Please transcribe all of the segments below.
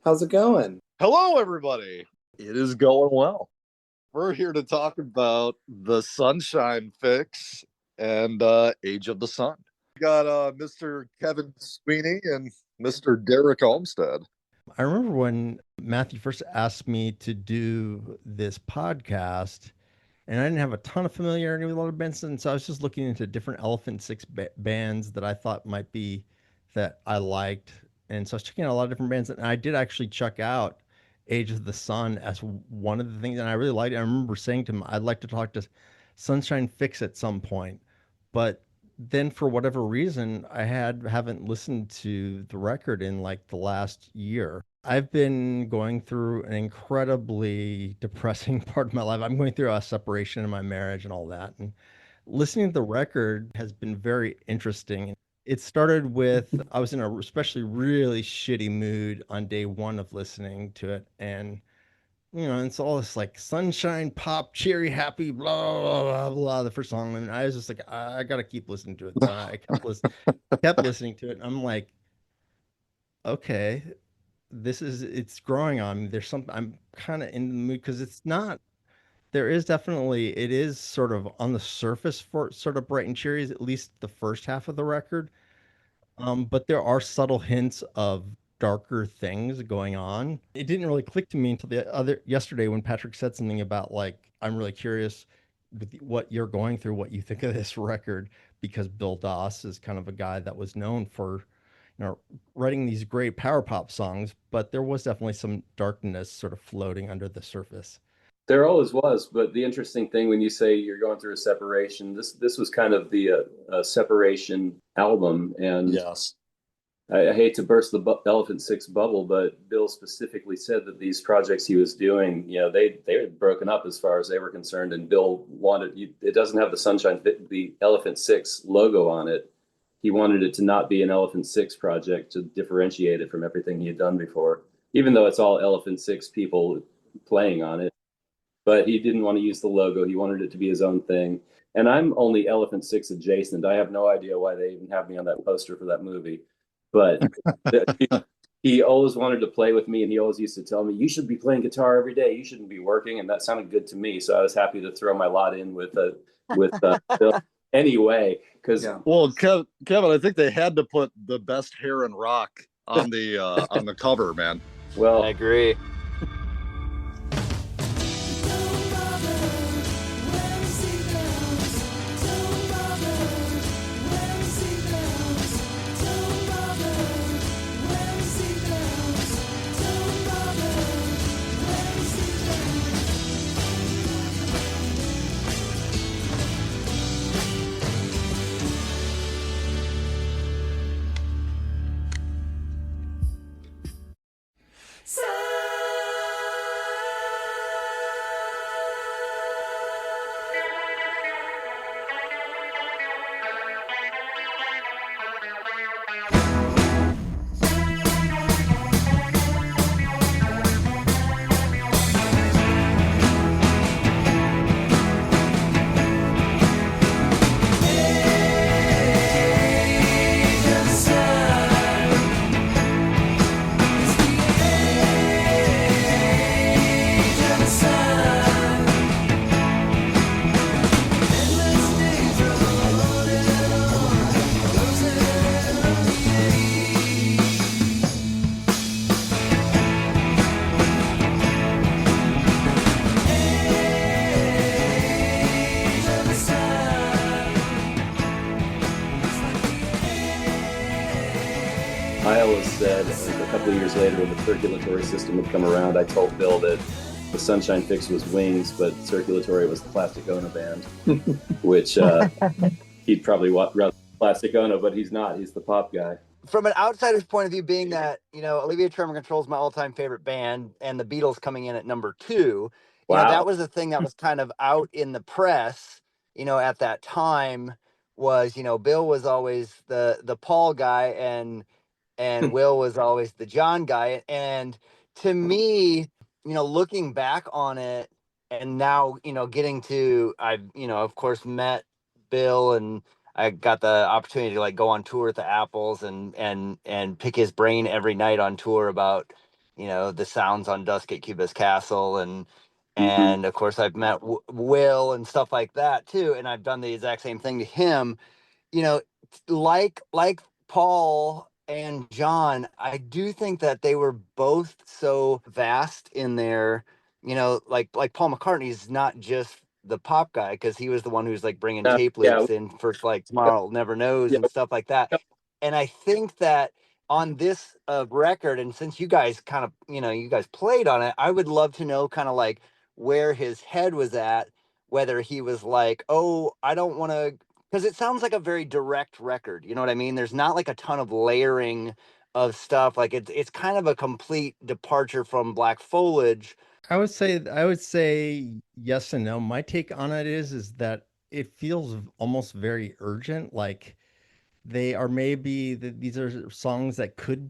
How's it going? Hello, everybody. It is going well. We're here to talk about the sunshine fix and Age of the Sun. We got Mr. Kevin Sweeney and Mr. Derek Olmsted. I remember when Matthew first asked me to do this podcast, and I didn't have a ton of familiarity with a lot of bands, and so I was just looking into different Elephant Six bands that I thought might be that I liked, and so I was checking out a lot of different bands, and I did actually check out Age of the Sun as one of the things, and I really liked it. I remember saying to him, I'd like to talk to Sunshine Fix at some point, but then for whatever reason, haven't listened to the record in like the last year. I've been going through an incredibly depressing part of my life. I'm going through a separation in my marriage and all that. And listening to the record has been very interesting. It started with I was in a especially really shitty mood on day one of listening to it. And it's all this like sunshine, pop, cheery, happy, blah, blah, blah, blah, the first song. And I was just like, I got to keep listening to it. So I kept listening to it. And I'm like, okay, it's growing on me. There's something, I'm kind of in the mood because it is sort of on the surface for sort of bright and cheery, at least the first half of the record. But there are subtle hints of darker things going on. It didn't really click to me until yesterday when Patrick said something about like, I'm really curious with what you're going through, what you think of this record, because Bill Doss is kind of a guy that was known for, writing these great power pop songs, but there was definitely some darkness sort of floating under the surface. There always was, but the interesting thing when you say you're going through a separation, this was kind of the separation album, and yes, I hate to burst the Elephant Six bubble, but Bill specifically said that these projects he was doing, they had broken up as far as they were concerned, and Bill it doesn't have the Elephant Six logo on it. He wanted it to not be an Elephant Six project to differentiate it from everything he had done before, even though it's all Elephant Six people playing on it. But he didn't want to use the logo. He wanted it to be his own thing. And I'm only Elephant Six adjacent. I have no idea why they even have me on that poster for that movie. But he always wanted to play with me, and he always used to tell me, you should be playing guitar every day. You shouldn't be working. And that sounded good to me. So I was happy to throw my lot in with Bill anyway. Well, Kevin, I think they had to put the best hair in rock on the cover, man. Well, I agree. I always said a couple of years later when the Circulatory System had come around, I told Bill that the Sunshine Fix was Wings, but Circulatory was the Plastic Ono band, which he'd probably rather Plastic Ono, but he's not. He's the pop guy. From an outsider's point of view, being that, Olivia Tremor Control is my all-time favorite band, and the Beatles coming in at number 2, Wow. That was the thing that was kind of out in the press, at that time was, Bill was always the Paul guy, and Will was always the John guy. And to me, looking back on it, and now, getting to, I've, of course, met Bill, and I got the opportunity to like go on tour with the Apples and pick his brain every night on tour about, you know, the sounds on Dusk at Cuba's Castle, and of course I've met Will and stuff like that too, and I've done the exact same thing to him. You know, like Paul and John, I do think that they were both so vast in their, you know, like Paul McCartney's not just the pop guy, because he was the one who's like bringing tape loops in for like Tomorrow Never Knows and stuff like that. And I think that on this record, and since you guys kind of, you know, you guys played on it, I would love to know kind of like where his head was at, whether he was like, oh, I don't want to, because it sounds like a very direct record. You know what I mean? There's not like a ton of layering of stuff. Like it's kind of a complete departure from Black Foliage. I would say yes and no. My take on it is that it feels almost very urgent. Like they are these are songs that could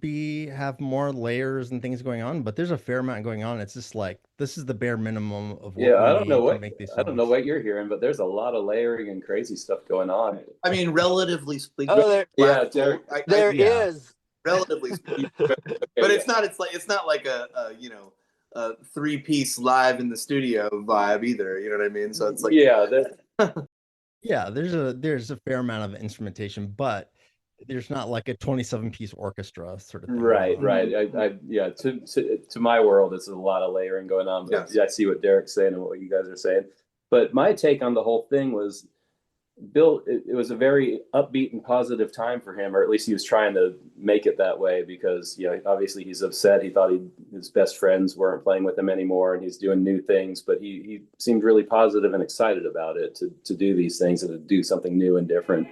have more layers and things going on, but there's a fair amount going on. It's just like this is the bare minimum of what we need to make these songs. I don't know what you're hearing, but there's a lot of layering and crazy stuff going on. I mean, relatively speaking, there is relatively speaking, but it's not like a you know, a 3-piece live in the studio vibe either. You know what I mean? So it's like yeah, there's a fair amount of instrumentation, but there's not like a 27-piece orchestra sort of thing. Right. To my world, it's a lot of layering going on. But I see what Derek's saying and what you guys are saying. But my take on the whole thing was, Bill, it was a very upbeat and positive time for him, or at least he was trying to make it that way, because, you know, obviously he's upset. He thought his best friends weren't playing with him anymore, and he's doing new things, but he seemed really positive and excited about it to do these things and to do something new and different.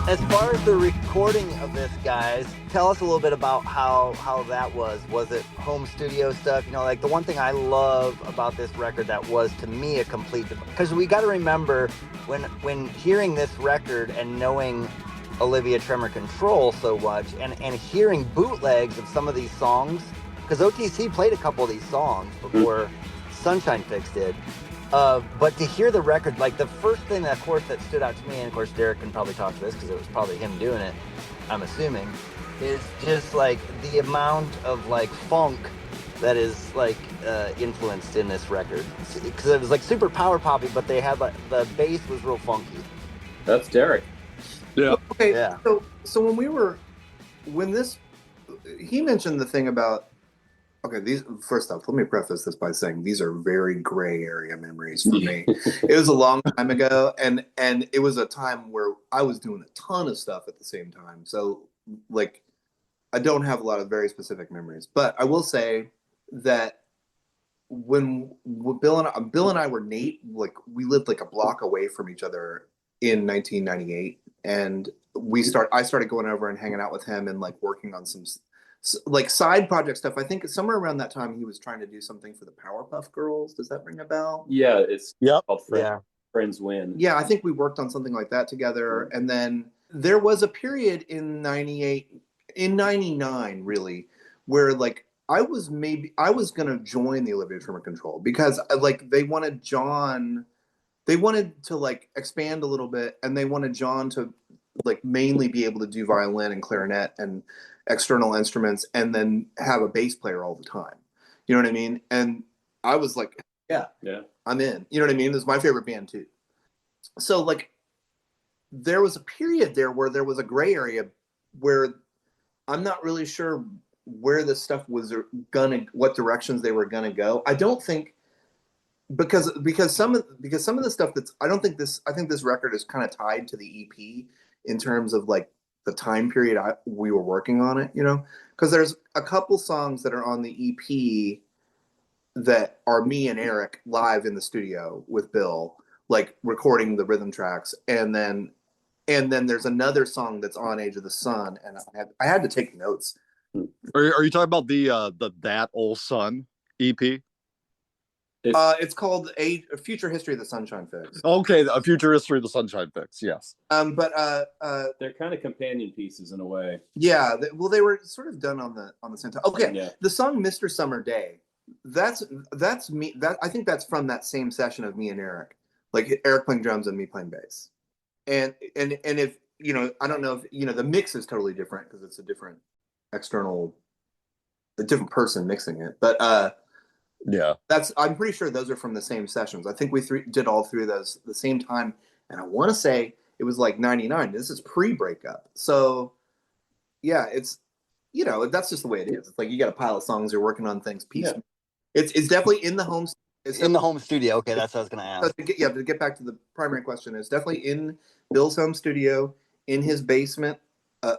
As far as the recording of this, guys, tell us a little bit about how that was. Was it home studio stuff? You know, like the one thing I love about this record that was to me a complete, because we got to remember when hearing this record and knowing Olivia Tremor Control so much, and hearing bootlegs of some of these songs, because OTC played a couple of these songs before Sunshine Fix did. But to hear the record, like the first thing that, of course, that stood out to me, and of course Derek can probably talk to this because it was probably him doing it, I'm assuming, is just like the amount of like funk that is like influenced in this record. Because it was like super power poppy, but they had like the bass was real funky. That's Derek. Yeah. Okay. Yeah. So he mentioned the thing about. Okay, first off, let me preface this by saying these are very gray area memories for me. It was a long time ago, and it was a time where I was doing a ton of stuff at the same time. So, like, I don't have a lot of very specific memories. But I will say that when Bill and I were like, we lived like a block away from each other in 1998, and I started going over and hanging out with him and like working on some like side project stuff. I think somewhere around that time he was trying to do something for the Powerpuff Girls. Does that ring a bell? Yeah, it's called Friends Win. Yeah, I think we worked on something like that together. And then there was a period in 99 really, where like I was gonna join the Olivia Tremor Control because like they wanted to like expand a little bit, and they wanted John to like mainly be able to do violin and clarinet and external instruments, and then have a bass player all the time. You know what I mean? And I was like, yeah, I'm in. You know what I mean? It was my favorite band too. So like, there was a period there where there was a gray area where I'm not really sure where this stuff was what directions they were gonna go. I don't think because some of the stuff I think this record is kind of tied to the EP in terms of like the time period we were working on it, you know, because there's a couple songs that are on the EP that are me and Eric live in the studio with Bill, like recording the rhythm tracks, and then there's another song that's on Age of the Sun, and I had to take notes. Are you talking about the That Old Sun EP? It's called A Future History of the Sunshine Fix. Okay, A Future History of the Sunshine Fix. Yes. But they're kind of companion pieces in a way. Yeah. They were sort of done on the same time. Okay. Yeah. The song "Mr. Summer Day," that's me. I think that's from that same session of me and Eric. like Eric playing drums and me playing bass. And if, you know, I don't know if, you know, the mix is totally different because it's a different person mixing it. But Yeah. I'm pretty sure those are from the same sessions. I think we did all three of those at the same time. And I want to say it was like 99. This is pre-breakup. So yeah, it's, you know, that's just the way it is. It's like you got a pile of songs, you're working on things piecemeal. Yeah. It's definitely in the home. It's in the home studio. Okay, that's what I was going to ask. To get back to the primary question, it's definitely in Bill's home studio, in his basement,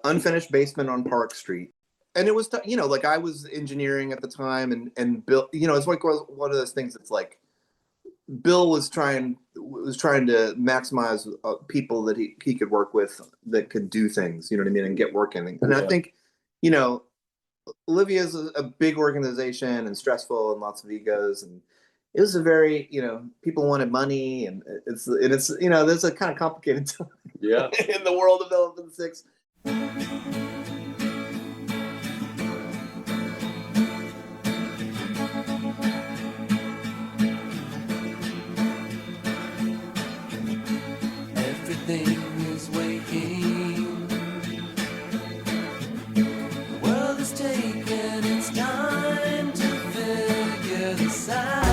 unfinished basement on Park Street. And it was, you know, like I was engineering at the time, and Bill, you know, it's like one of those things that's like, Bill was trying to maximize people that he could work with that could do things, you know what I mean, and get working. And I think, you know, Olivia is a big organization and stressful and lots of egos, and it was a very, you know, people wanted money, and it's you know, there's a kind of complicated time in the world of Elephant Six. Everything is waking. The world is taking its time to figure this out.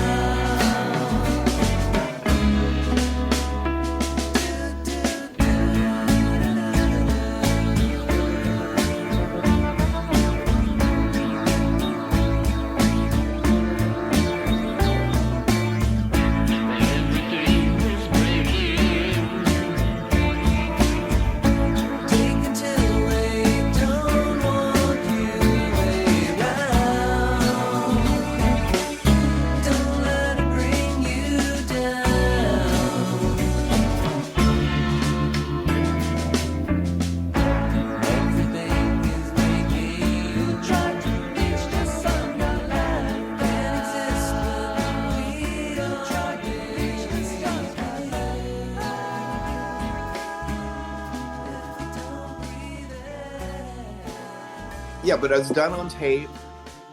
Yeah, but it was done on tape.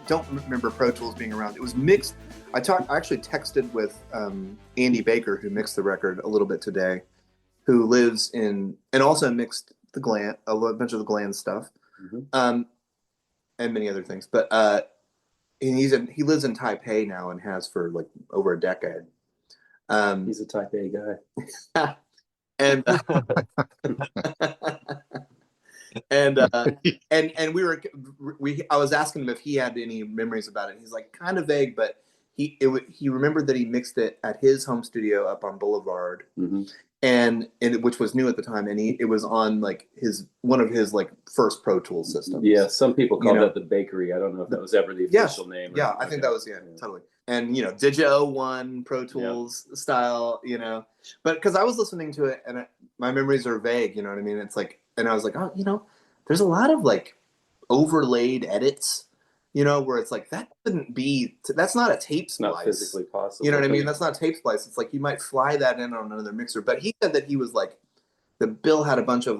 Don't remember Pro Tools being around. It was mixed. I actually texted with Andy Baker, who mixed the record a little bit today, who lives in, and also mixed the Gland, a bunch of the Gland stuff, and many other things. But and he lives in Taipei now and has for like over a decade. He's a Type A guy. And and I was asking him if he had any memories about it. He's like kind of vague, but he remembered that he mixed it at his home studio up on Boulevard, and which was new at the time, and it was on like one of his like first Pro Tools systems. Yeah, some people call that the bakery. I don't know if that was ever the official name. Yeah, I think that was totally. And you know, Digi 01 Pro Tools style, you know, but because I was listening to it and my memories are vague, you know what I mean? It's like, and I was like, oh, you know, there's a lot of like overlaid edits, you know, where it's like that couldn't be. That's not a tape splice. Not physically possible. You know what I mean? That's not a tape splice. It's like you might fly that in on another mixer. But he said that he was like, that Bill had a bunch of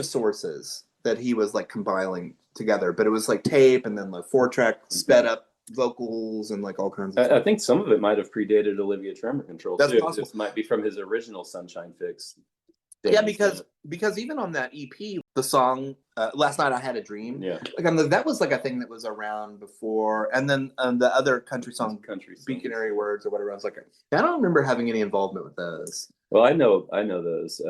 sources that he was like compiling together, but it was like tape and then like 4-track sped up vocals and like all kinds of stuff. I think some of it might have predated Olivia Tremor Control. That's too. possible. This might be from his original Sunshine Fix. Yeah, because even on that EP, the song "Last Night I Had a Dream," like that was like a thing that was around before, and then the other country song, "Beaconary Words" or whatever. I was like, I don't remember having any involvement with those. Well, I know those.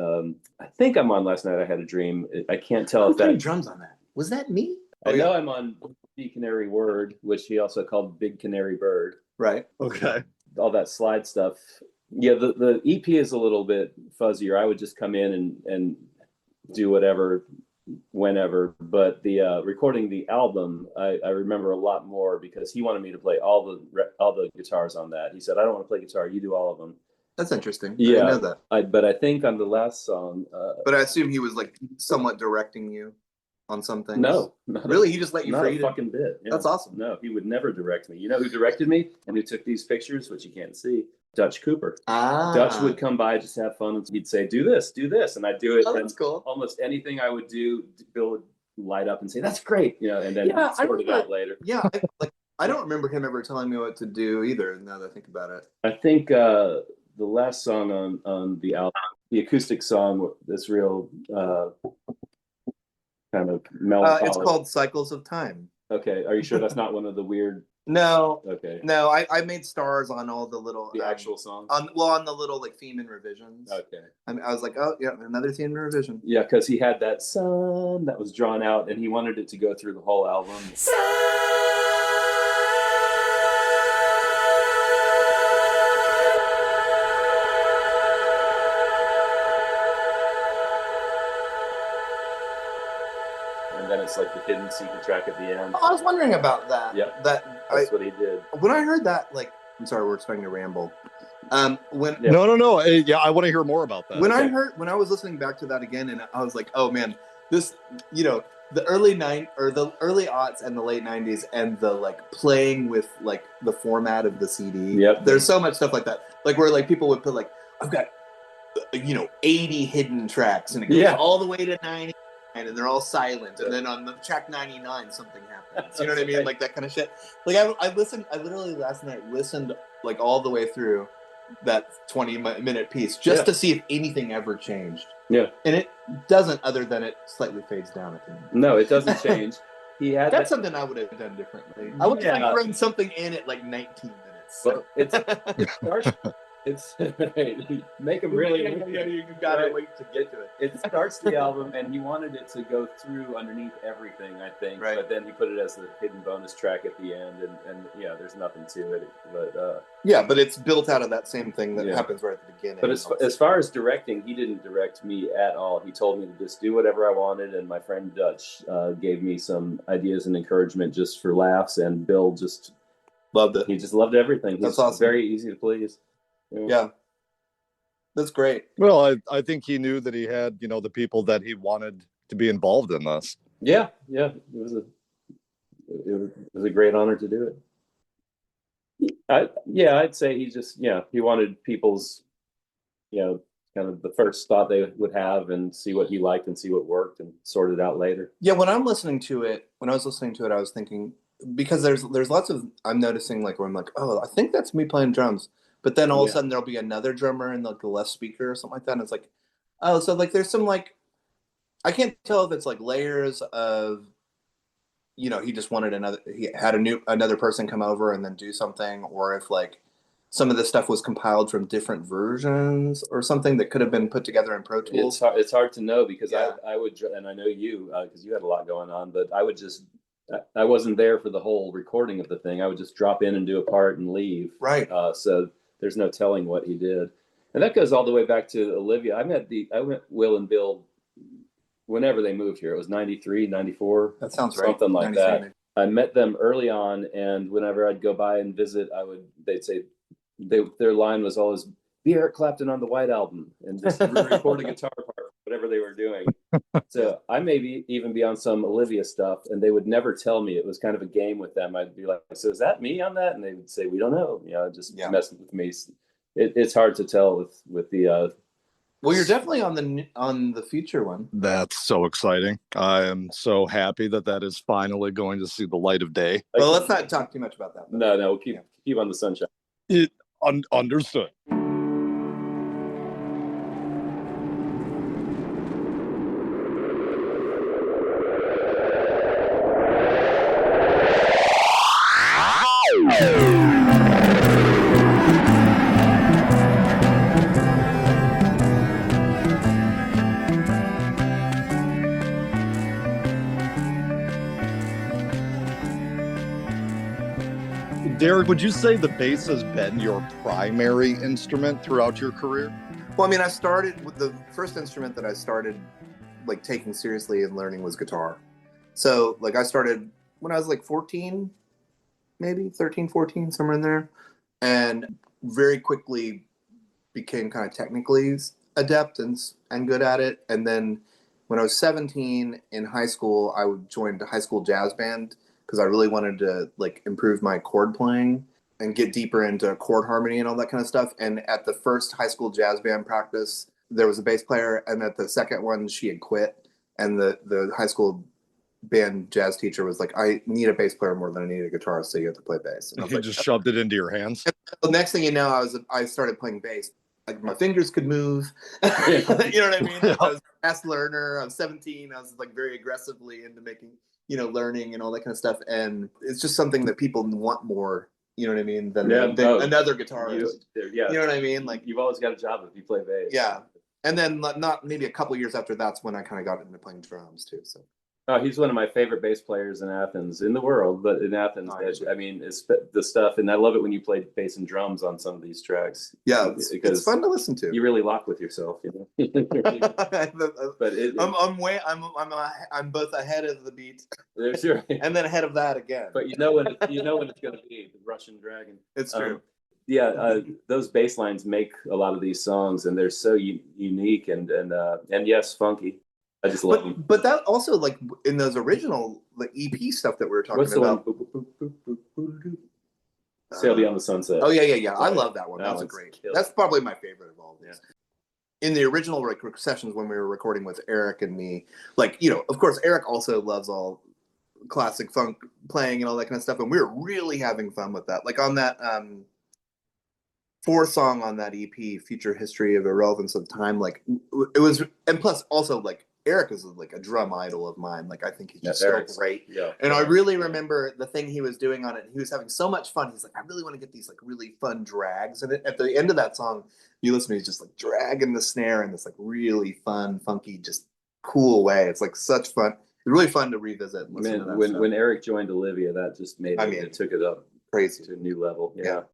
I think I'm on "Last Night I Had a Dream." I can't tell if that drums on that. Was that me? I know I'm on "Beaconary Word," which he also called "Big Canary Bird." Right. Okay. All that slide stuff. Yeah, the EP is a little bit fuzzier. I would just come in and do whatever, whenever. But the recording the album, I remember a lot more because he wanted me to play all the guitars on that. He said, "I don't want to play guitar. You do all of them." That's interesting. Yeah, I didn't know that. But I think on the last song. But I assume he was like somewhat directing you on some things. No, really, he just let you not free. A fucking bit. Yeah. That's awesome. No, he would never direct me. You know who directed me and who took these pictures, which you can't see? Dutch Cooper. Dutch would come by, just have fun, and he'd say, "Do this," and I'd do it. Oh, that's cool. Almost anything I would do, Bill would light up and say, "That's great," you know, and then sort it out later. I don't remember him ever telling me what to do either. Now that I think about it, I think the last song on the album, the acoustic song, this real kind of melancholy. It's called Cycles of Time. Okay, are you sure that's not one of the weird? No. Okay. No, I made stars on all the little The actual songs. on the little like theme and revisions. Okay. I was like, oh yeah, another theme and revision. Yeah, because he had that sun that was drawn out, and he wanted it to go through the whole album. And then it's like the hidden secret track at the end. I was wondering about that. Yep. That's what he did. When I heard that, like, I'm sorry, we're expecting to ramble. No. Yeah, I want to hear more about that. When I was listening back to that again, and I was like, oh man, this, the early aughts and the late 90s, and the like playing with like the format of the CD. Yep. There's so much stuff like that, like where like people would put like, I've got 80 hidden tracks, and it goes all the way to 90. And they're all silent, and then on the track 99 something happens. You know what I mean? Like that kind of shit. Like I literally last night listened like all the way through that 20-minute piece just to see if anything ever changed. Yeah. And it doesn't, other than it slightly fades down at the end. No, it doesn't change. That's something I would have done differently. I would have thrown something in at like 19 minutes. But it starts. It's make him really. You gotta wait to get to it. It starts the album, and he wanted it to go through underneath everything, I think. Right. But then he put it as the hidden bonus track at the end, and there's nothing to it. But but it's built out of that same thing that happens right at the beginning. But as far as directing, he didn't direct me at all. He told me to just do whatever I wanted, and my friend Dutch gave me some ideas and encouragement just for laughs, and Bill just loved it. He just loved everything. He's That's awesome. Very easy to please. Yeah. That's great. Well, I think he knew that he had, the people that he wanted to be involved in this. Yeah. It was a great honor to do it. I'd say he just, he wanted people's, kind of the first thought they would have, and see what he liked and see what worked, and sort it out later. Yeah. When I was listening to it, I was thinking, because there's lots of, I'm noticing like where I'm like, oh, I think that's me playing drums. But then all of a sudden there'll be another drummer in like the left speaker or something like that. And it's like, oh, so like there's some like, I can't tell if it's like layers of, he just wanted he had another person come over and then do something, or if like some of this stuff was compiled from different versions or something that could have been put together in Pro Tools. It's hard to know, because I would, and I know you, because you had a lot going on, but I would just, I wasn't there for the whole recording of the thing. I would just drop in and do a part and leave. Right. So there's no telling what he did. And that goes all the way back to Olivia. I met Will and Bill whenever they moved here. It was 93, 94. That sounds right. Something like that. I met them early on, and whenever I'd go by and visit, they'd say, their line was always, be Eric Clapton on the White Album, and just record a guitar part, whatever they were doing. So I maybe even be on some Olivia stuff, and they would never tell me. It was kind of a game with them. I'd be like, so is that me on that? And they would say, we don't know. Just messing with me. It's hard to tell with the. Well, you're definitely on the future one. That's so exciting. I am so happy that is finally going to see the light of day. Well, let's not talk too much about that. No, we'll keep on the sunshine. Understood. Derek, would you say the bass has been your primary instrument throughout your career? Well, I mean, I started with the first instrument that I started like taking seriously and learning was guitar. So like I started when I was like 14, maybe 13, 14, somewhere in there. And very quickly became kind of technically adept and good at it. And then when I was 17 in high school, I joined a high school jazz band because I really wanted to like improve my chord playing and get deeper into chord harmony and all that kind of stuff. And at the first high school jazz band practice, there was a bass player, and at the second one, she had quit. And the high school band jazz teacher was like, I need a bass player more than I need a guitarist, so you have to play bass. And I was You like, just shoved it into your hands. the next thing you know, I started playing bass. like my fingers could move. You know what I mean? I was a fast learner. I was 17. I was like very aggressively into making, learning and all that kind of stuff. And it's just something that people want more, you know what I mean, than another guitarist. You know what I mean? Like, you've always got a job if you play bass. Yeah. And then not maybe a couple years after that's when I kind of got into playing drums too. So. Oh, he's one of my favorite bass players in Athens, in the world, but in Athens, I mean, it's the stuff, and I love it when you play bass and drums on some of these tracks. Yeah, it's fun to listen to. You really lock with yourself, But I'm both ahead of the beat, sure, and then ahead of that again. But when it's going to be the Russian Dragon. It's true. Those bass lines make a lot of these songs, and they're so unique and yes, funky. I just love them. But that also, like in those original EP stuff that we were talking about. Sail Beyond the Sunset. Oh yeah. I love that one. That's great. That's probably my favorite of all of these. Yeah. In the original sessions when we were recording with Eric and me, of course, Eric also loves all classic funk playing and all that kind of stuff, and we were really having fun with that. Like on that 4th song on that EP, Future History of Irrelevance of Time, it was, and plus also Eric is like a drum idol of mine. Like, I think he's just so great. Yeah. And I really remember the thing he was doing on it. He was having so much fun. He's like, I really want to get these really fun drags. And at the end of that song, you listen to, he's just dragging the snare in this really fun, funky, just cool way. It's such fun. It's really fun to revisit. And listen to that stuff. When Eric joined Olivia, that just made it took it up crazy to a new level. Yeah.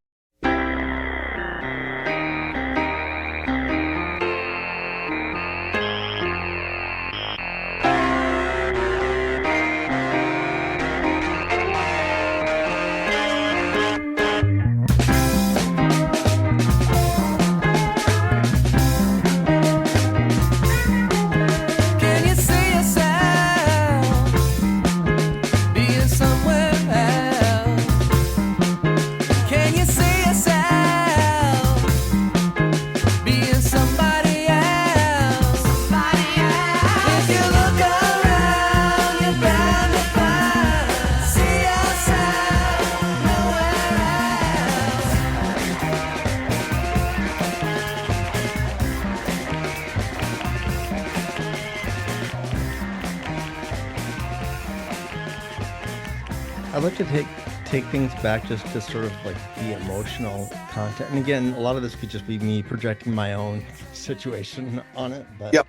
I'd like to take things back just to sort of the emotional content. And again, a lot of this could just be me projecting my own situation on it. But yeah,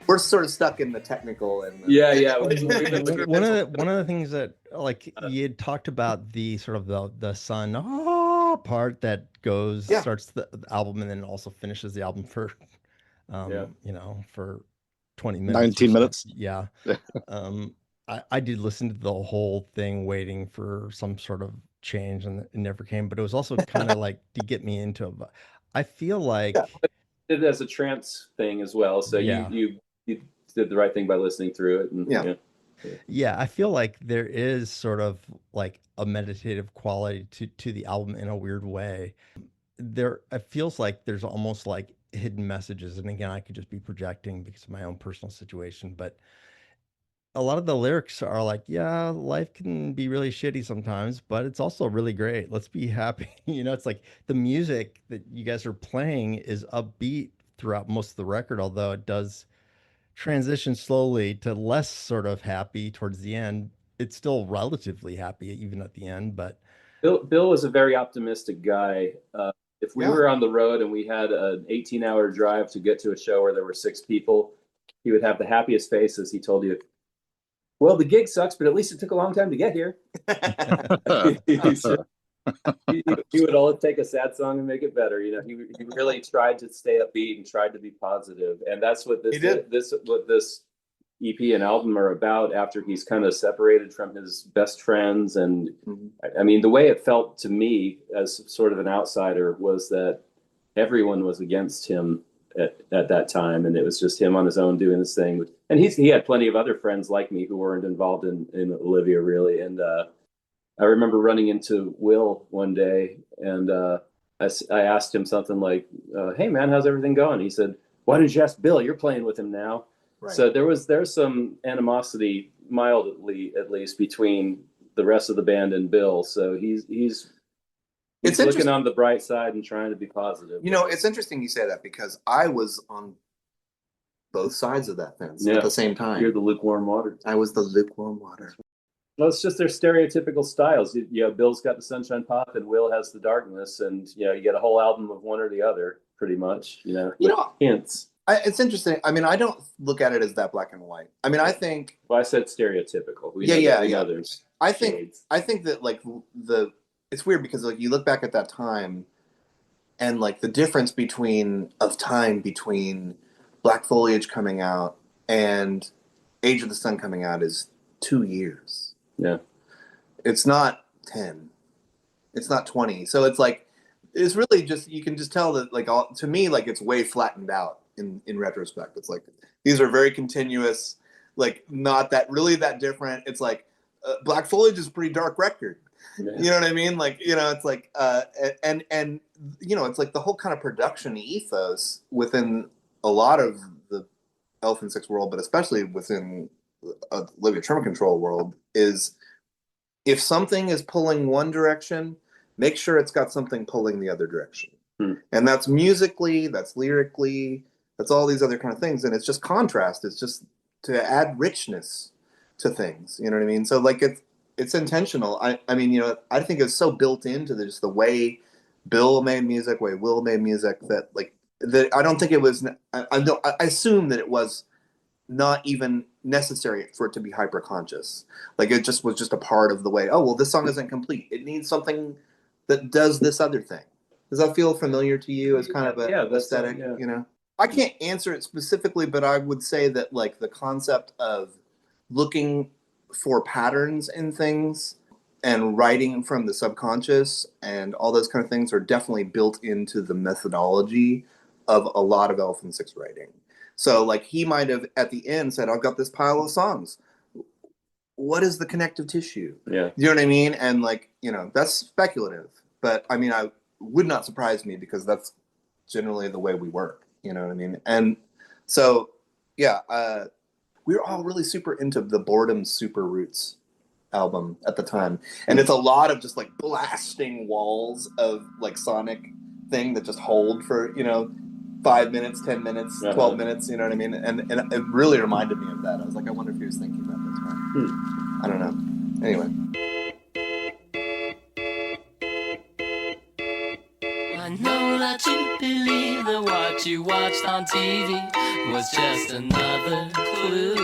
we're sort of stuck in the technical and one of the things that you had talked about, the sort of the sun part that starts the album and then also finishes the album for for 20 minutes, 19 minutes. Yeah. I did listen to the whole thing waiting for some sort of change, and it never came, but it was also kind of to get me into it. I feel like it as a trance thing as well. So you did the right thing by listening through it. And, yeah, I feel like there is sort of a meditative quality to the album in a weird way. It feels like there's almost hidden messages. And again, I could just be projecting because of my own personal situation, but a lot of the lyrics are life can be really shitty sometimes, but it's also really great. Let's be happy. It's the music that you guys are playing is upbeat throughout most of the record, although it does transition slowly to less sort of happy towards the end. It's still relatively happy even at the end, but Bill was a very optimistic guy. If we were on the road and we had an 18-hour drive to get to a show where there were 6 people, he would have the happiest face as he told you, well, the gig sucks, but at least it took a long time to get here. He would always take a sad song and make it better. He really tried to stay upbeat and tried to be positive. And that's what this EP and album are about after he's kind of separated from his best friends. And I mean, the way it felt to me as sort of an outsider was that everyone was against him at that time, and it was just him on his own doing this thing. And he had plenty of other friends like me who weren't involved in Olivia really. And I remember running into Will one day, and I asked him something like, "Hey man, how's everything going?" He said, "Why didn't you ask Bill? You're playing with him now." Right. So there's some animosity, mildly at least, between the rest of the band and Bill. So he's It's looking interesting. on the bright side and trying to be positive. You know, it's interesting you say that because I was on both sides of that fence at the same time. You're the lukewarm water. I was the lukewarm water. Well, it's just their stereotypical styles. You know, Bill's got the sunshine pop and Will has the darkness, and you know, you get a whole album of one or the other, pretty much. You know, hints. It's interesting. I mean, I don't look at it as that black and white. I mean, I think. Well, I said stereotypical. We know there's I think shades. I think that like it's weird because like you look back at that time, and like the difference between Black Foliage coming out and Age of the Sun coming out is 2 years. Yeah. It's not 10. It's not 20. So it's like, it's really just, you can just tell that like, to me, like it's way flattened out in retrospect. It's like, these are very continuous, like not that really that different. It's like, Black Foliage is a pretty dark record. Yeah. You know what I mean? Like, you know, it's like, and you know, it's like the whole kind of production ethos within a lot of the Elephant Six world, but especially within Olivia Tremor Control world, is if something is pulling one direction, make sure it's got something pulling the other direction. And that's musically, that's lyrically, that's all these other kind of things. And it's just contrast. It's just to add richness to things. You know what I mean? So like it's intentional. I mean, you know, I think it's so built into just the way Bill made music, way Will made music, that like that I don't think it was. I assume that it was not even necessary for it to be hyper conscious. Like it just was just a part of the way. Oh well, this song isn't complete. It needs something that does this other thing. Does that feel familiar to you as kind of a aesthetic? You know, I can't answer it specifically, but I would say that like the concept of looking for patterns in things and writing from the subconscious and all those kind of things are definitely built into the methodology of a lot of Elephant Six writing. So like he might have at the end said, I've got this pile of songs. What is the connective tissue? Yeah. You know what I mean? And like, you know, that's speculative, but I mean, I would not surprise me because that's generally the way we work. You know what I mean? And so, yeah, we were all really super into the Boredom Super Roots album at the time. And it's a lot of just like blasting walls of like sonic thing that just hold for, you know, 5 minutes, 10 minutes, 12 minutes, you know what I mean? And it really reminded me of that. I was like, I wonder if he was thinking about this one. I don't know. Anyway. I know that you believe that what you watched on TV was just another clue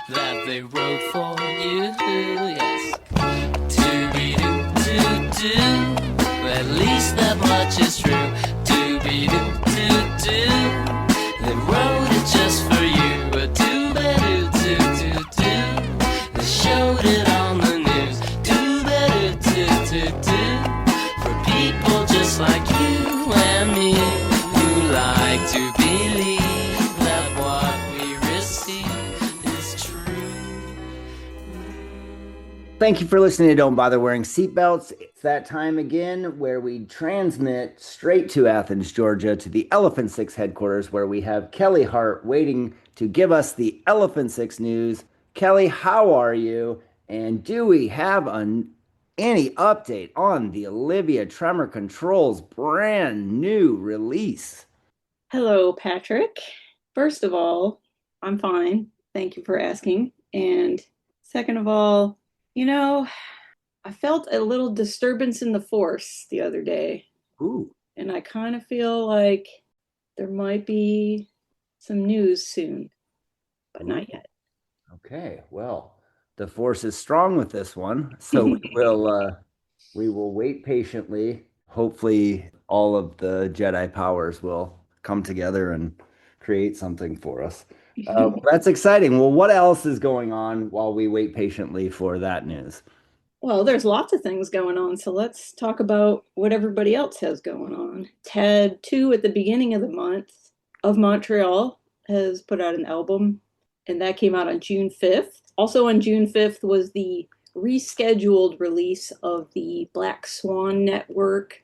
that they wrote for you. Yes. Do-be-do-do-do. At least that much is true. Do-be-do-do-do. They wrote it just for you. Do-be-do-do-do-do. They showed it on the news. Do-be-do-do-do-do. For people just like you and me who like to believe that what we receive is true. Thank you for listening to Don't Bother Wearing Seatbelts. It's that time again where we transmit straight to Athens, Georgia, to the Elephant Six headquarters, where we have Cullen Hart waiting to give us the Elephant Six news. Kelly, how are you? And do we have any update on the Olivia Tremor Control's brand new release? Hello, Patrick. First of all, I'm fine. Thank you for asking. And second of all, you know, I felt a little disturbance in the force the other day. Ooh. And I kind of feel like there might be some news soon, but not yet. Okay, well, the force is strong with this one, so we will wait patiently. Hopefully, all of the Jedi powers will come together and create something for us. That's exciting. Well, what else is going on while we wait patiently for that news? Well, there's lots of things going on, so let's talk about what everybody else has going on. Ted 2 at the beginning of the month of Montreal has put out an album, and that came out on June 5th. Also on June 5th was the rescheduled release of the Black Swan Network,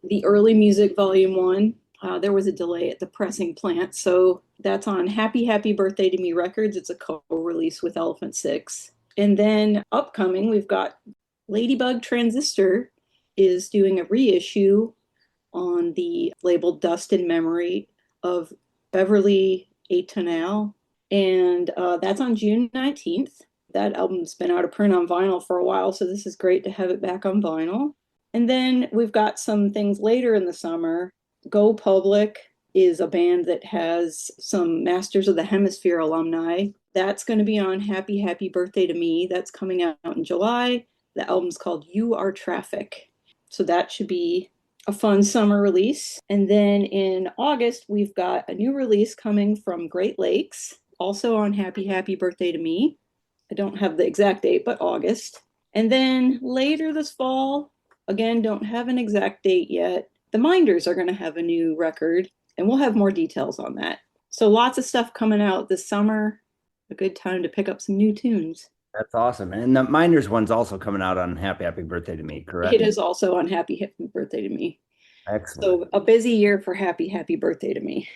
the Early Music Volume 1. There was a delay at the pressing plant, so that's on Happy Happy Birthday to Me Records. It's a co-release with Elephant Six. And then upcoming, we've got Ladybug Transistor is doing a reissue on the label Dust in Memory of Beverly Atonal, and that's on June 19th. That album's been out of print on vinyl for a while, so this is great to have it back on vinyl. And then we've got some things later in the summer. Go Public is a band that has some Masters of the Hemisphere alumni. That's going to be on Happy Happy Birthday to Me. That's coming out in July. The album's called You Are Traffic. So that should be a fun summer release. And then in August, we've got a new release coming from Great Lakes, also on Happy Happy Birthday to Me. I don't have the exact date, but August. And then later this fall, again, don't have an exact date yet, the Minders are going to have a new record, and we'll have more details on that. So lots of stuff coming out this summer. A good time to pick up some new tunes. That's awesome. And the Minders one's also coming out on Happy Happy Birthday to Me, correct? It is also on Happy Happy Birthday to Me. Excellent. So a busy year for Happy Happy Birthday to Me.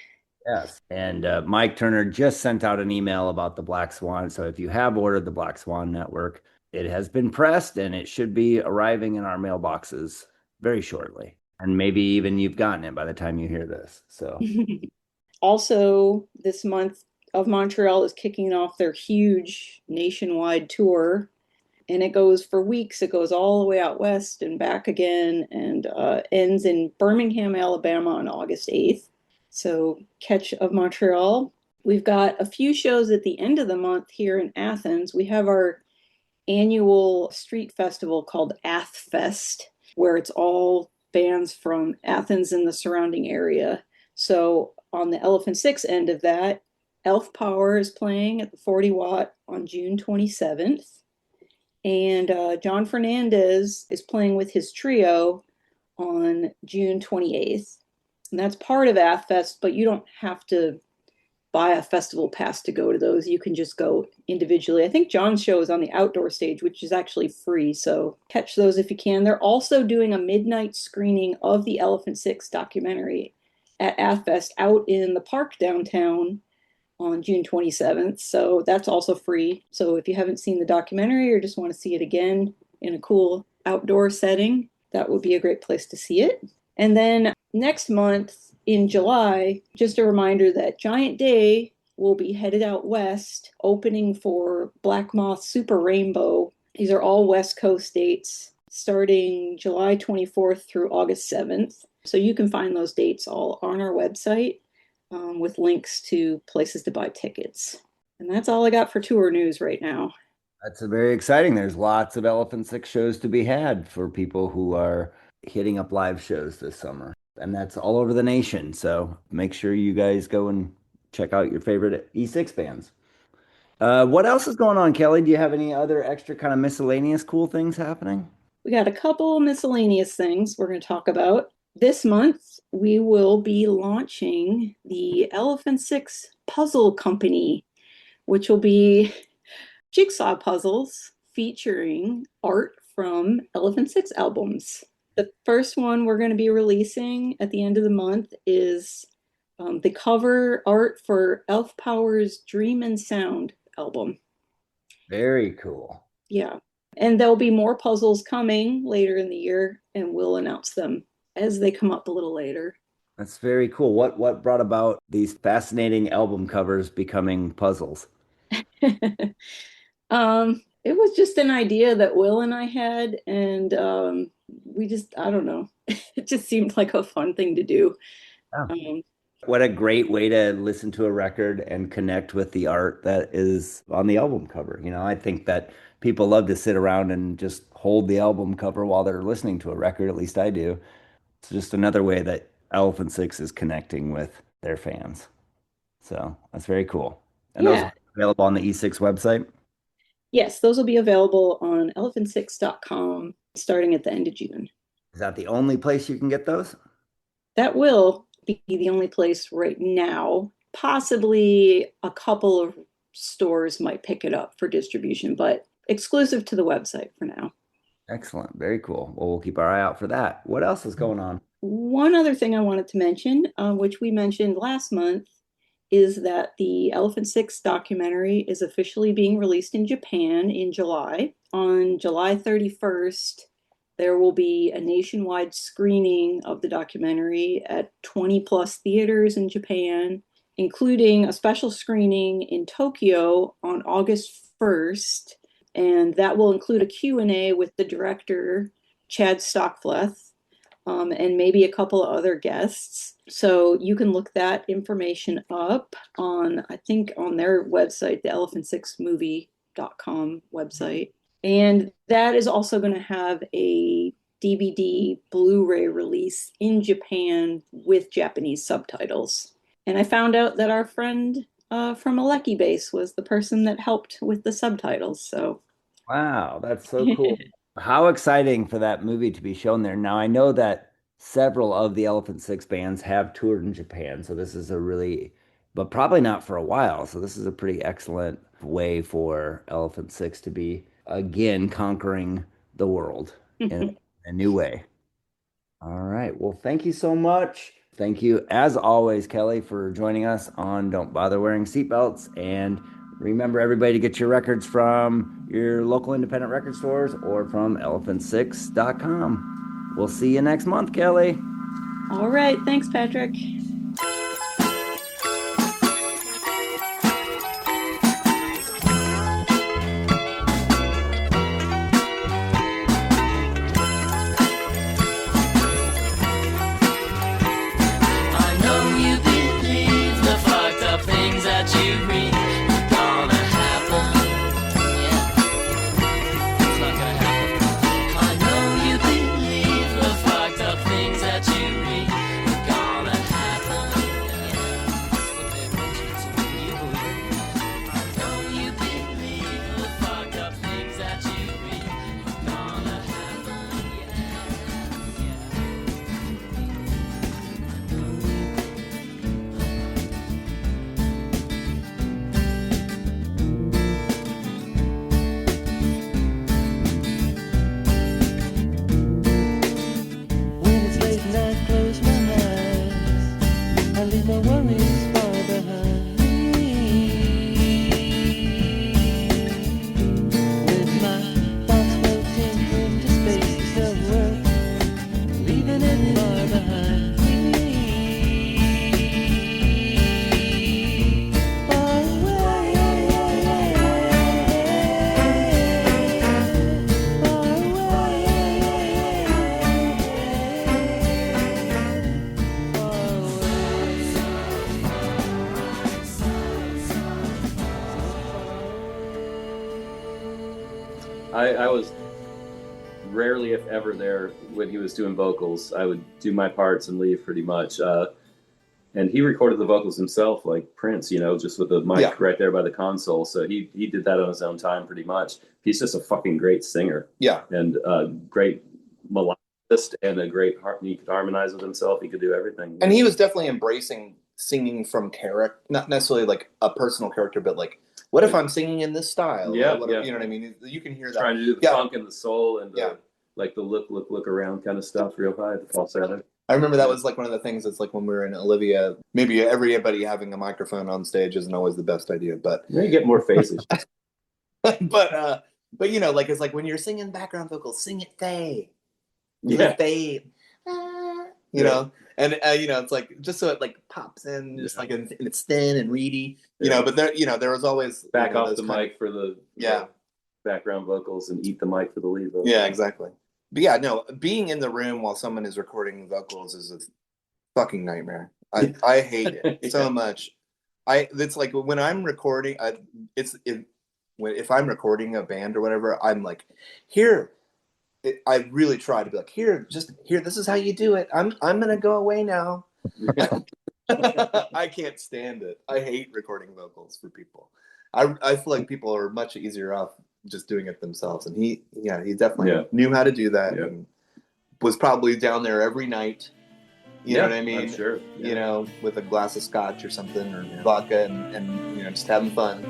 Yes. And Mike Turner just sent out an email about the Black Swan. So if you have ordered the Black Swan Network, it has been pressed and it should be arriving in our mailboxes very shortly. And maybe even you've gotten it by the time you hear this. So also, this month of Montreal is kicking off their huge nationwide tour. And it goes for weeks. It goes all the way out west and back again, and ends in Birmingham, Alabama on August 8th. So catch of Montreal. We've got a few shows at the end of the month here in Athens. We have our annual street festival called Athfest, where it's all bands from Athens and the surrounding area. So on the Elephant Six end of that, Elf Power is playing at the 40 Watt on June 27th. And John Fernandez is playing with his trio on June 28th. And that's part of Athfest, but you don't have to buy a festival pass to go to those. You can just go individually. I think John's show is on the outdoor stage, which is actually free. So catch those if you can. They're also doing a midnight screening of the Elephant Six documentary at Athfest out in the park downtown on June 27th. So that's also free. So if you haven't seen the documentary or just want to see it again in a cool outdoor setting, that would be a great place to see it. And then next month in July, just a reminder that Giant Day will be headed out west, opening for Black Moth Super Rainbow. These are all West Coast dates, starting July 24th through August 7th. So you can find those dates all on our website with links to places to buy tickets. And that's all I got for tour news right now. that's very exciting. There's lots of Elephant Six shows to be had for people who are hitting up live shows this summer. And that's all over the nation. So make sure you guys go and check out your favorite E6 bands. What else is going on, Kelly? Do you have any other extra kind of miscellaneous cool things happening? We got a couple miscellaneous things we're going to talk about. This month, we will be launching the Elephant Six Puzzle Company, which will be jigsaw puzzles featuring art from Elephant Six albums. The first one we're going to be releasing at the end of the month is the cover art for Elf Power's Dream and Sound album. Very cool. Yeah. And there'll be more puzzles coming later in the year, and we'll announce them as they come up a little later. That's very cool. What brought about these fascinating album covers becoming puzzles? It was just an idea that Will and I had, and I don't know. It just seemed like a fun thing to do. Oh. What a great way to listen to a record and connect with the art that is on the album cover. You know, I think that people love to sit around and just hold the album cover while they're listening to a record. At least I do. It's just another way that Elephant Six is connecting with their fans. So that's very cool. And those are available on the E6 website? Yes, those will be available on elephant6.com starting at the end of June. Is that the only place you can get those? That will be the only place right now. Possibly a couple of stores might pick it up for distribution, but exclusive to the website for now. Excellent. Very cool. Well, we'll keep our eye out for that. What else is going on? One other thing I wanted to mention, which we mentioned last month, is that the Elephant Six documentary is officially being released in Japan in July. On July 31st, There will be a nationwide screening of the documentary at 20 plus theaters in Japan, including a special screening in Tokyo on August 1st. And that will include a Q&A with the director, Chad Stockfleth, and maybe a couple of other guests. So you can look that information up on, I think, on their website, the elephant6movie.com website. And that is also going to have a DVD Blu-ray release in Japan with Japanese subtitles. And I found out that our friend from Aleki Base was the person that helped with the subtitles. So, wow, that's so cool. How exciting for that movie to be shown there. Now, I know that several of the Elephant Six bands have toured in Japan, so this is a really, but probably not for a while. So this is a pretty excellent way for Elephant Six to be again conquering the world in a new way. All right. Well, thank you so much. Thank you, as always, Kelly, for joining us on Don't Bother Wearing Seatbelts. And remember, everybody, to get your records from your local independent record stores or from elephant6.com. We'll see you next month, Kelly. All right. Thanks, Patrick. I was rarely, if ever, there when he was doing vocals. I would do my parts and leave pretty much. And he recorded the vocals himself, like Prince, you know, just with the mic right there by the console. So he did that on his own time pretty much. He's just a fucking great singer. Yeah. And great melodist and a great he could harmonize with himself. He could do everything. And he was definitely embracing singing from character, not necessarily like a personal character, but like, what if I'm singing in this style? Yeah, you know what I mean? You can hear that. Trying to do the funk and the soul and the, like the look around kind of stuff real high, the falsetto. I remember that was like one of the things that's like when we were in Olivia, maybe everybody having a microphone on stage isn't always the best idea, but you get more faces. but you know, like it's like when you're singing background vocals, sing it fade. Fade. You know, and you know, it's like just so it like pops in, just like and it's thin and reedy, you know. But there was always back off the mic for the background vocals and eat the mic for the lead vocals. Yeah, exactly. But yeah, no, being in the room while someone is recording vocals is a fucking nightmare. I hate it so much. It's like when I'm recording, if I'm recording a band or whatever, I'm like, here. I really try to be like, here, this is how you do it. I'm gonna go away now. I can't stand it. I hate recording vocals for people. I feel like people are much easier off just doing it themselves. And he definitely knew how to do that and was probably down there every night. You know what I mean? I'm sure. You know, with a glass of scotch or something or vodka and you know, just having fun.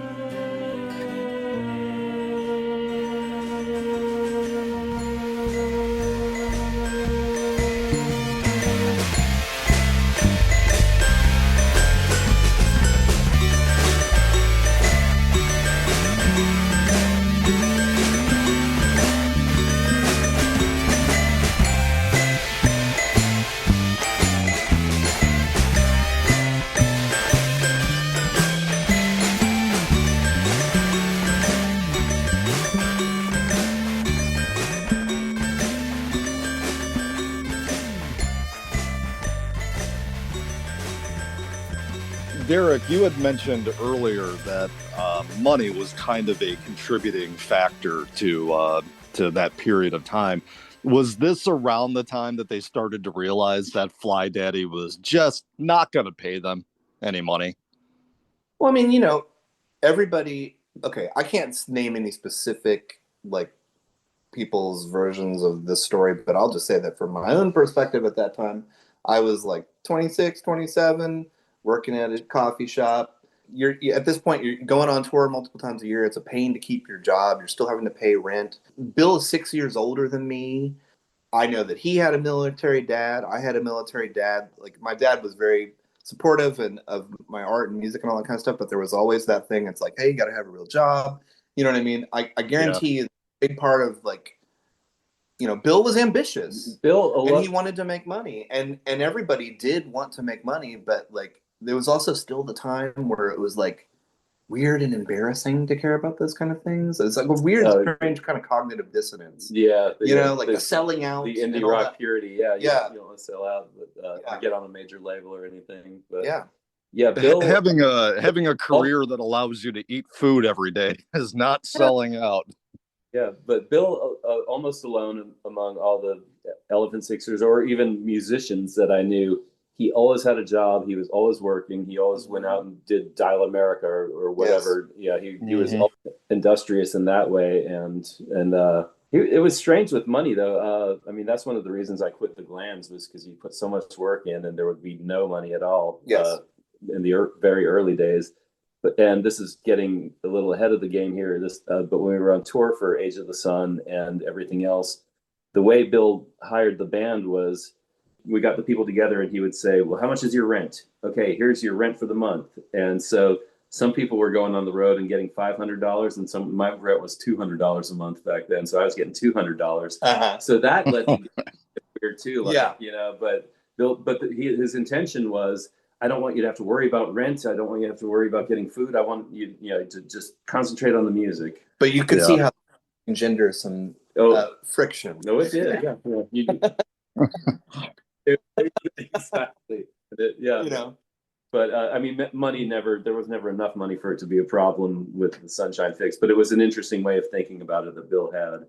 Derek, you had mentioned earlier that money was kind of a contributing factor to that period of time. Was this around the time that they started to realize that Fly Daddy was just not going to pay them any money? Well, I mean, everybody. Okay, I can't name any specific like people's versions of this story, but I'll just say that from my own perspective at that time, I was like 26, 27, working at a coffee shop. You're at this point, you're going on tour multiple times a year. It's a pain to keep your job. You're still having to pay rent. Bill is 6 years older than me. I know that he had a military dad. I had a military dad. Like, my dad was very supportive and of my art and music and all that kind of stuff, but there was always that thing. It's like, hey, you got to have a real job. You know what I mean? I guarantee you, a big part of like, Bill was ambitious. And he wanted to make money, and everybody did want to make money, but like, there was also still the time where it was like weird and embarrassing to care about those kind of things. It's like a weird, strange kind of cognitive dissonance. Yeah. The selling out. The indie rock purity. Yeah. You don't want to sell out, but or get on a major label or anything. But yeah, Bill having a career that allows you to eat food every day is not selling out. Yeah, but Bill, almost alone among all the Elephant Sixers or even musicians that I knew, he always had a job. He was always working. He always went out and did Dial America or whatever. Yes. Yeah, he was industrious in that way. And it was strange with money, though. I mean, that's one of the reasons I quit the Glands, was because you put so much work in and there would be no money at all. Yes. In the very early days. And this is getting a little ahead of the game here. But when we were on tour for Age of the Sun and everything else, the way Bill hired the band was, we got the people together and he would say, well, how much is your rent? Okay, here's your rent for the month. And so some people were going on the road and getting $500, and my rent was $200 a month back then. So I was getting $200. So that let me get weird too. But Bill, his intention was, I don't want you to have to worry about rent. I don't want you to have to worry about getting food. I want you, to just concentrate on the music. But you could see how it engendered some friction. No, it did. Exactly. But I mean, money there was never enough money for it to be a problem with the Sunshine Fix. But it was an interesting way of thinking about it that Bill had.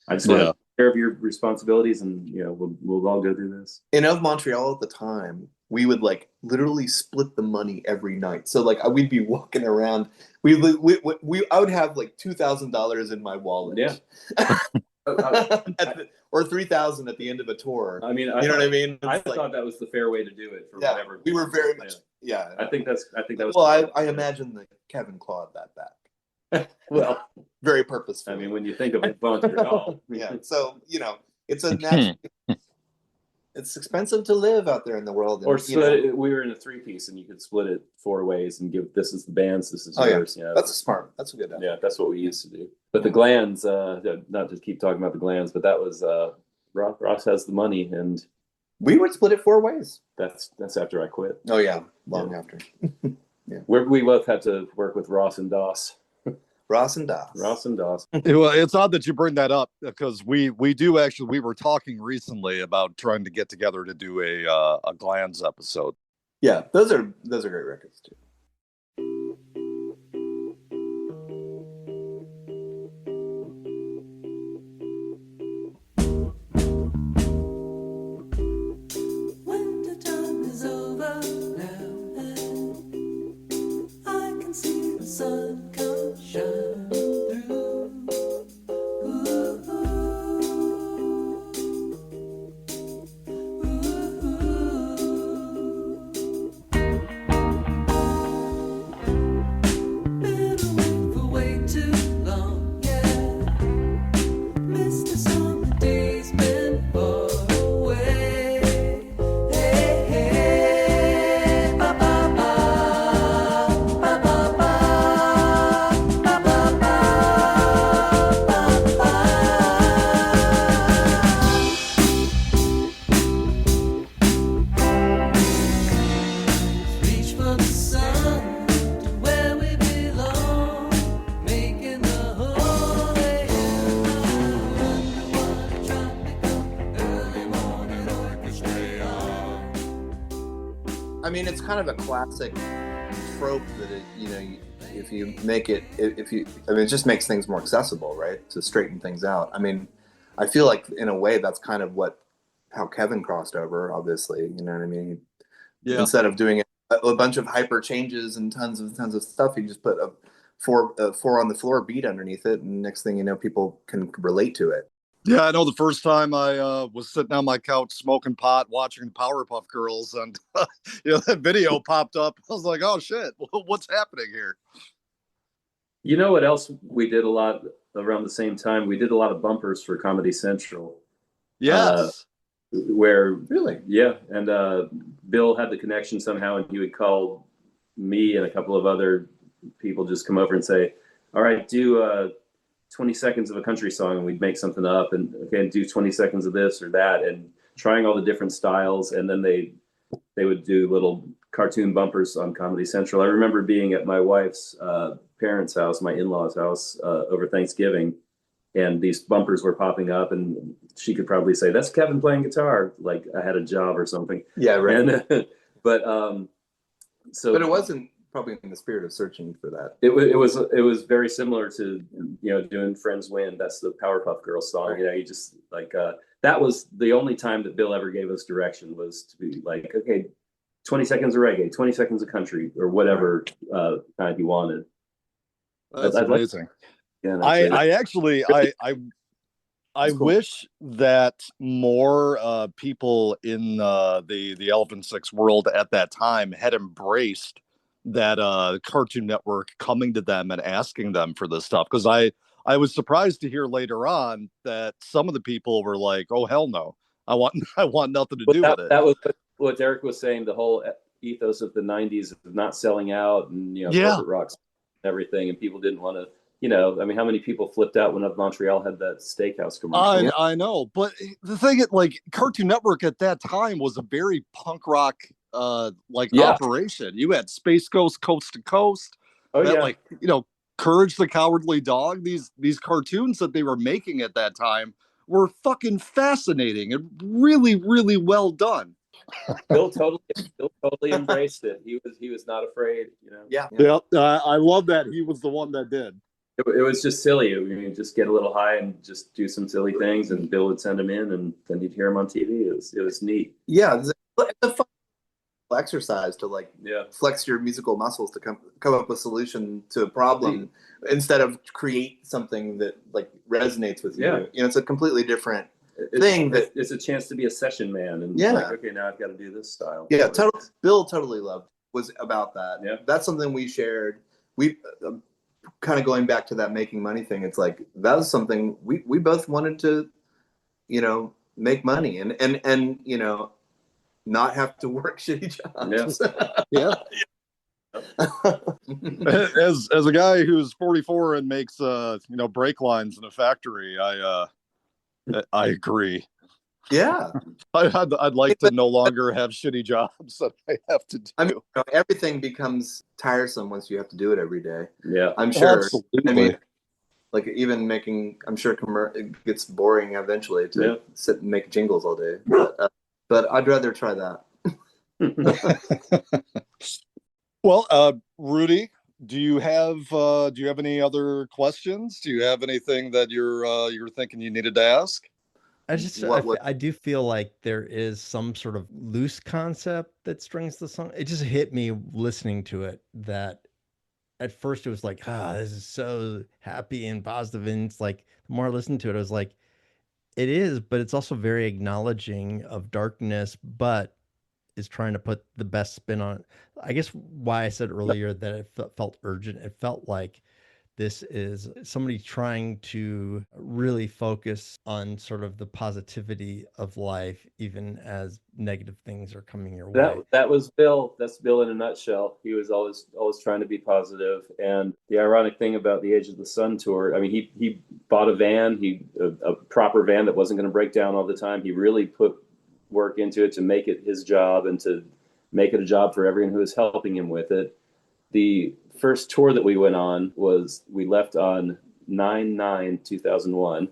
I just want to take care of your responsibilities, and we'll all go through this. In Of Montreal at the time, we would like literally split the money every night. So like we'd be walking around. I would have like $2,000 in my wallet. Yeah. Or 3,000 at the end of a tour. I mean, you know what I mean? I thought that was the fair way to do it for whatever. We were very much. Yeah. I think that was. Well, I imagine that Kevin clawed that back. Well, very purposeful. I mean, when you think of Montreal. Yeah. So it's a natural. It's expensive to live out there in the world. Or split we were in a 3-piece, and you could split it 4 ways and give, this is the band's, this is yours. Yeah. That's that's a good idea. Yeah, that's what we used to do. But the Glands, not to keep talking about the Glands, but that was Ross has the money, and we would split it 4 ways. That's after I quit. Oh yeah, long after. Yeah, we both had to work with Ross and Doss. Ross and Doss. Well, it's odd that you bring that up, because we were talking recently about trying to get together to do a Glands episode. Yeah, those are great records too. Winter time is over now, and I can see the sun come shining through. Been away for way too long, yeah. Missed the summer days, been far away. Hey, hey, ba ba ba, ba ba ba, ba ba ba, ba ba. Reach for the sun to where we belong, making the whole day underwater tropical early morning orchestration. I mean, it's kind of a classic trope that if you make it, I mean, it just makes things more accessible, right? To straighten things out. I mean, I feel like in a way that's kind of how Kevin crossed over, obviously, you know what I mean? Yeah. Instead of doing a bunch of hyper changes and tons of stuff, he just put a four on the floor beat underneath it, and next thing you know, people can relate to it. Yeah, I know the first time I was sitting on my couch smoking pot, watching the Powerpuff Girls, and that video popped up. I was like, "Oh shit, what's happening here?" You know what else we did a lot around the same time? We did a lot of bumpers for Comedy Central. Yes. Where Really? Yeah, and Bill had the connection somehow, and he would call me and a couple of other people, just come over and say, "All right, do 20 seconds of a country song," and we'd make something up, and okay, do 20 seconds of this or that, and trying all the different styles. And then they would do little cartoon bumpers on Comedy Central. I remember being at my wife's parents' house, my in-laws' house, over Thanksgiving, and these bumpers were popping up, and she could probably say, "That's Kevin playing guitar," like I had a job or something. Yeah, right. And, but it wasn't probably in the spirit of searching for that. It was very similar to doing Friends Win. That's the Powerpuff Girls song. Right. You just like that was the only time that Bill ever gave us direction, was to be like, okay, 20 secoons of reggae, 20 seconds of country, or whatever kind he wanted. That's I'd like- amazing. Yeah, I cool. wish that more people in the Elephant Six world at that time had embraced that Cartoon Network coming to them and asking them for this stuff, because I was surprised to hear later on that some of the people were like, "Oh hell no, I want nothing to do with it." That was what Derek was saying. The whole ethos of the '90s of not selling out, and corporate rocks, and everything, and people didn't want to. I mean, how many people flipped out when Montreal had that steakhouse commercial? I know, but the thing is, like, Cartoon Network at that time was a very punk rock operation. You had Space Ghost, Coast to Coast. Oh yeah. Courage the Cowardly Dog. These cartoons that they were making at that time were fucking fascinating and really, really well done. Bill totally embraced it. He was not afraid. Yeah. I love that he was the one that did. It was just silly. You just get a little high and just do some silly things, and Bill would send him in, and then you'd hear him on TV. It was neat. Yeah, it's a fun exercise to flex your musical muscles to come up with a solution to a problem instead of create something that resonates with you. Yeah. It's a completely different thing. It's a chance to be a session man, and okay, now I've got to do this style. Yeah, Bill totally was about that. Yeah, that's something we shared. We kind of going back to that making money thing. It's like that was something we both wanted to, make money and not have to work shitty jobs. Yeah. As a guy who's 44 and makes brake lines in a factory, I agree. Yeah, I'd like to no longer have shitty jobs that I have to do. I mean, everything becomes tiresome once you have to do it every day. Yeah, I'm sure. Absolutely. I mean, even making, I'm sure it gets boring eventually to sit and make jingles all day. But I'd rather try that. Well, Rudy, do you have any other questions? Do you have anything that you're thinking you needed to ask? I do feel like there is some sort of loose concept that strings the song. It just hit me listening to it that at first it was like, this is so happy and positive. And it's like, the more I listened to it, I was like, it is, but it's also very acknowledging of darkness, but is trying to put the best spin on it. I guess why I said earlier that it felt urgent. It felt like this is somebody trying to really focus on sort of the positivity of life, even as negative things are coming your way. That was Bill. That's Bill in a nutshell. He was always trying to be positive. And the ironic thing about the Age of the Sun tour, I mean, he bought a van, a proper van that wasn't going to break down all the time. He really put work into it to make it his job and to make it a job for everyone who was helping him with it. The first tour that we went on we left on 9/9/2001.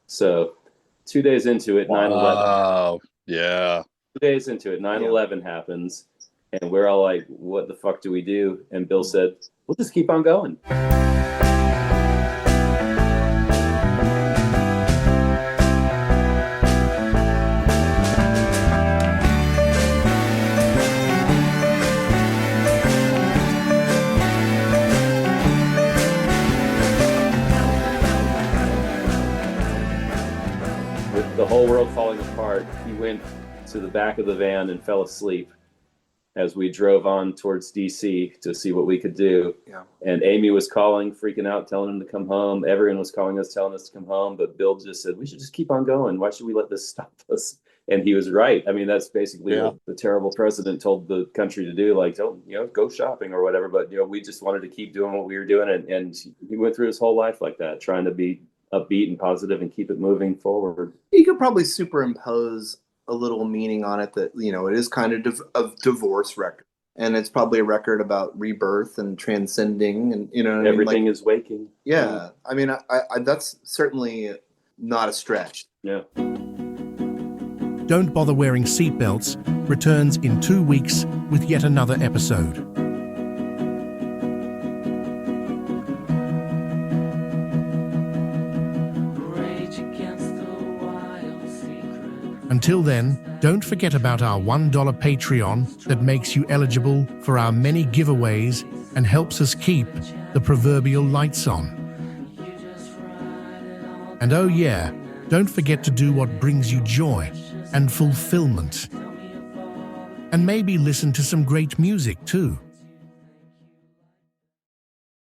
So 2 days into it, 9/11. Wow. Yeah. 2 days into it, 9/11 happens. And we're all like, what the fuck do we do? And Bill said, we'll just keep on going. With the whole world falling apart, he went to the back of the van and fell asleep as we drove on towards DC to see what we could do. Yeah. And Amy was calling, freaking out, telling him to come home. Everyone was calling us, telling us to come home. But Bill just said, we should just keep on going. Why should we let this stop us? And he was right. I mean, that's basically what the terrible president told the country to do. Like, don't, go shopping or whatever. But, we just wanted to keep doing what we were doing. And he went through his whole life like that, trying to be upbeat and positive and keep it moving forward. You could probably superimpose a little meaning on it that, it is kind of a divorce record. And it's probably a record about rebirth and transcending and, everything is waking. Yeah. I mean, I that's certainly not a stretch. Yeah. Don't Bother Wearing Seatbelts returns in 2 weeks with yet another episode. Until then, don't forget about our $1 Patreon that makes you eligible for our many giveaways and helps us keep the proverbial lights on. And oh yeah, don't forget to do what brings you joy and fulfillment. And maybe listen to some great music too.